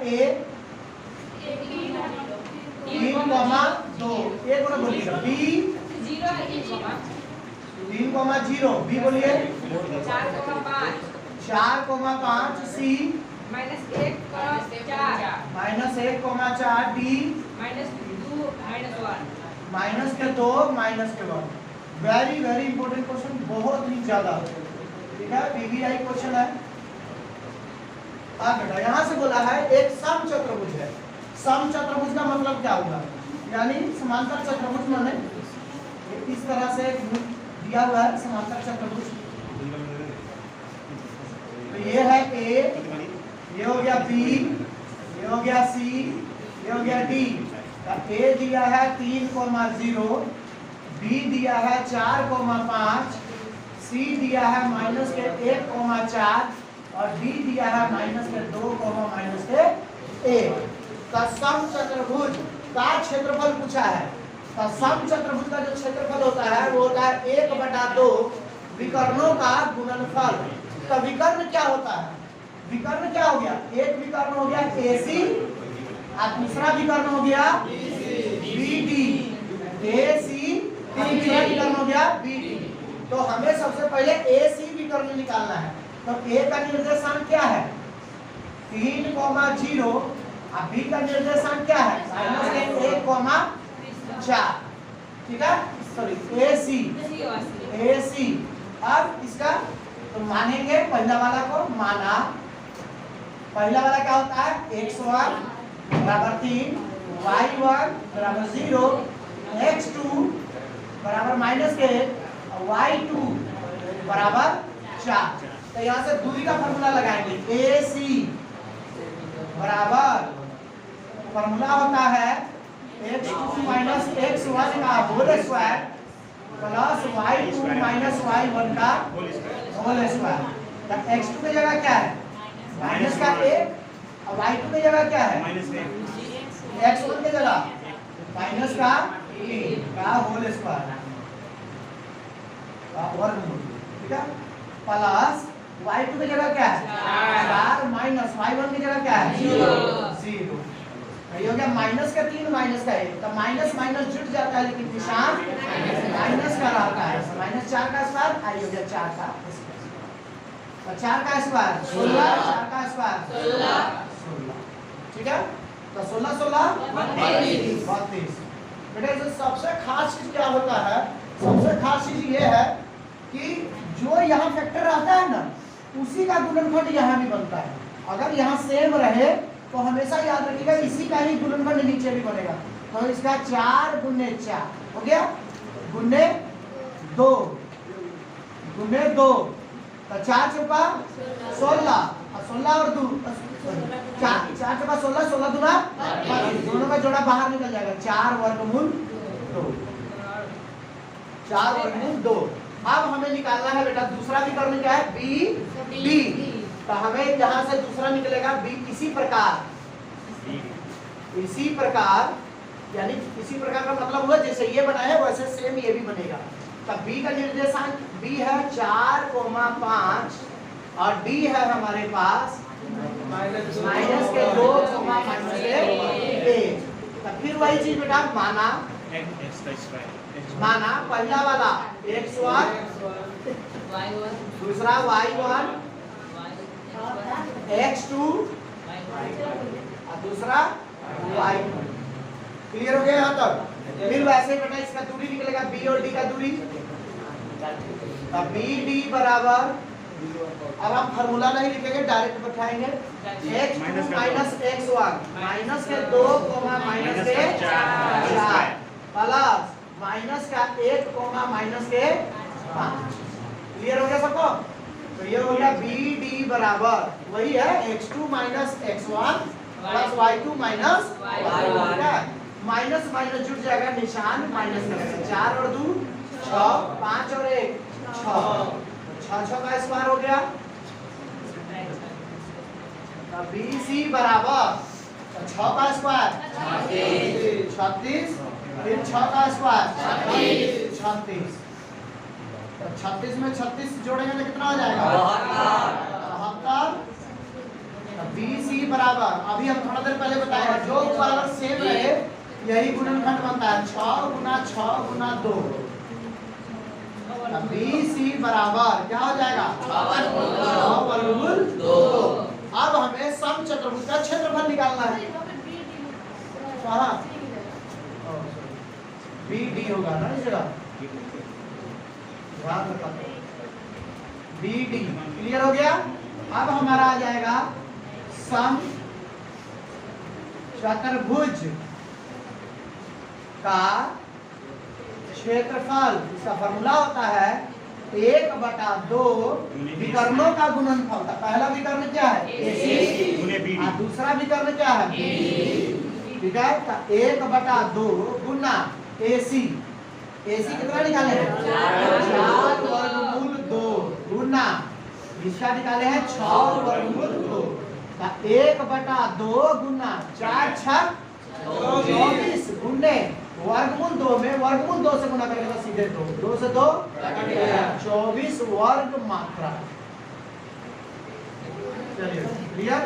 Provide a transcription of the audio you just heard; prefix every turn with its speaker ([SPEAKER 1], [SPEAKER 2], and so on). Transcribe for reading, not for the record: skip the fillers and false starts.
[SPEAKER 1] ए 3,2 एक बार बोलिएगा B 3,0 B बोलिए 4,5 सी
[SPEAKER 2] -1,4
[SPEAKER 1] D -2 -1 very very important question, बहुत ही ज्यादा, ठीक है, पीवीआई क्वेश्चन है। बेटा यहाँ से बोला है एक समचतुर्भुज है। समचतुर्भुज का मतलब क्या होगा, यानी समांतर चतुर्भुज माने इस तरह से दिया हुआ है समांतर चतुर्भुज। तो ये है ए, ये हो गया बी, ये हो गया सी, ये हो गया डी। ए दिया है 3,0, बी दिया है 4,5, सी दिया है -1,4 और डी दिया है -2, -1 का समचतुर्भुज का क्षेत्रफल पूछा है। तो समचतुर्भुज का जो क्षेत्रफल होता है वो होता है 1/2 विकर्णों का गुणनफल। तो विकर्ण क्या होता है, विकर्ण क्या हो गया, एक विकर्ण हो गया AC और दूसरा विकर्ण हो गया BD, AC तीसरा विकर्ण हो गया BD। तो हमें सबसे पहले AC विकर्ण निकालना है। तो A का निर्देशांक क्या है 3,0 और B का निर्देशांक क्या है -1,4, ठीक है, सॉरी AC। अब इसका तो मानेंगे पहला वाला को, माना पहला वाला क्या होता है x1 बराबर 3, y1 बराबर 0, x2 बराबर -1 और y2 बराबर 4। तो यहाँ से दूरी का फॉर्मूला लगाएंगे, AC बराबर फॉर्मूला होता है x2 - x1 का whole square plus y2 - y1 का होल स्क्वायर। तो x2 की जगह क्या है माइनस का 1 और y2 की जगह क्या है x1 की जगह माइनस का 3 का होल स्क्वायर का वर्गमूल, ठीक है, प्लस y2 की जगह क्या है 4 माइनस y1 की जगह क्या है 0। ये हो गया माइनस का 3 माइनस का 1। तो माइनस माइनस जुट जाता है लेकिन निशान माइनस का रहता है। -4 का स्क्वायर आई हो गया 4 का स्क्वायर, तो 4 का स्क्वायर 16, 4 का स्क्वायर 16, ठीक है। तो 16 16 32। बेटा जो सबसे खास चीज क्या होता है, सबसे खास चीज ये है कि जो यहाँ फैक्टर रहता है ना उसी का गुणनफल यहाँ भी बनता है। अगर यहाँ सेम रहे तो हमेशा याद रखिएगा इसी का ही गुणनफल नीचे भी बनेगा। तो इसका 4 × 4 हो गया गुने 2 गुने 2, तो 4 चौका 16 और 16 और 2 4 चौका 16, 16 दूना 32, दोनों का जोड़ा बाहर निकल जाएगा 4 वर्गमूल 2, 4 वर्गमूल 2। अब हमें निकालना है बेटा दूसरा विकर्ण क्या है BD। तो हमें यहाँ से दूसरा निकलेगा B इसी प्रकार, यानी इसी प्रकार का मतलब हुआ जैसे ये बना है वैसे सेम ये भी बनेगा। तो B का निर्देशांक B है 4,5 और D है हमारे पास -2, -1। तो फिर वही चीज बेटा माना पहला वाला x1 दूसरा y1 x2 और दूसरा y2। क्लियर हो गया यहाँ तक। फिर वैसे बेटा इसका दूरी निकलेगा B और D का दूरी। अब BD बराबर, अब हम फार्मूला नहीं लिखेंगे direct बैठाएंगे x2 - x1 -2, -4 plus -1, -5। Clear हो गया सबको। तो ये हो गया BD बराबर वही है x2 - x1 plus y2 - y1। Minus minus जुड़ जाएगा, निशान माइनस का 4 और 2 6, 5 और 1 6, 6 का स्क्वायर हो गया। BC बराबर 6 का स्क्वायर 36, फिर 6 का स्क्वायर 36। 36 में 36 जोड़ेंगे तो कितना हो जाएगा 72। BC बराबर, अभी हम थोड़ा देर पहले बताया जो ऊपर अगर सेम रहे यही गुणनखंड बनता है 6 गुना 6 गुना 2। BC बराबर क्या हो जाएगा 6 वर्गमूल 2। अब हमें सम चतुर्भुज का क्षेत्रफल निकालना है। BD होगा ना इस जगह, ध्यान रखना। BD क्लियर हो गया। अब हमारा आ जाएगा सम चतुर्भुज का क्षेत्रफल। इसका फॉर्मूला होता है 1/2 विकर्णों का गुणनफल। पहला विकर्ण क्या है AC और दूसरा विकर्ण क्या है ठीक है। तो 1/2 गुना AC कितना निकाले हैं 4 वर्गमूल 2 गुना इसका निकाले हैं 6 वर्गमूल 2। 1/2 गुना 4 6 24 गुने वर्गमूल 2 में वर्गमूल 2 से गुना करेंगे तो सीधे 2 से 2 24 वर्ग मात्रा। चलिए क्लियर।